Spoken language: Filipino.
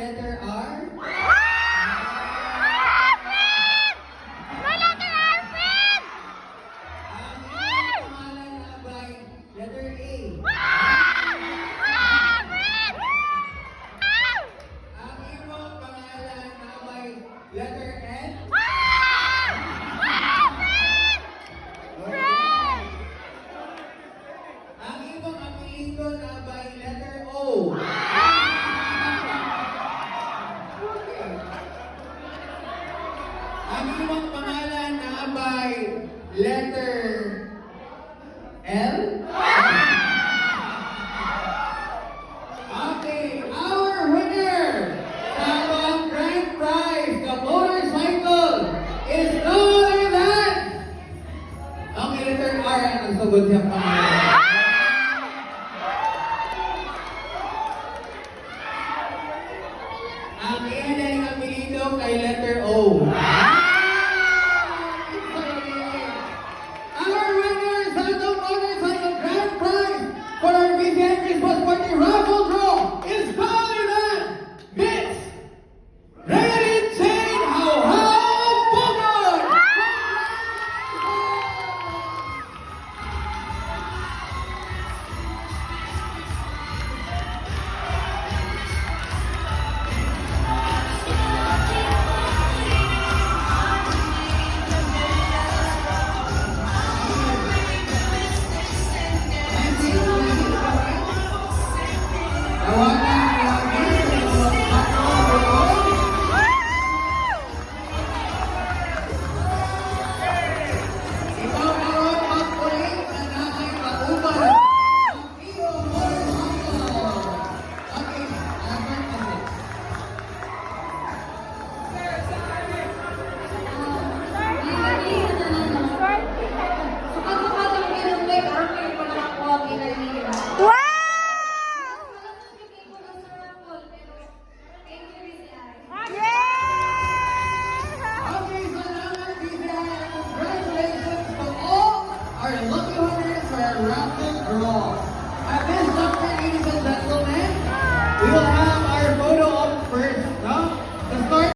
letter R? Ang iyong pangalan na by letter A? Ang iyong pangalan na by letter N? Ang iyong apelido na by letter O? Ang iyong pangalan na by letter L? Okay, our winner sa grand prize, the motorcycle, is no other than... Okay, letter R ang nagsugod siyang pangalan. Ang iyan ay apelido kay letter O.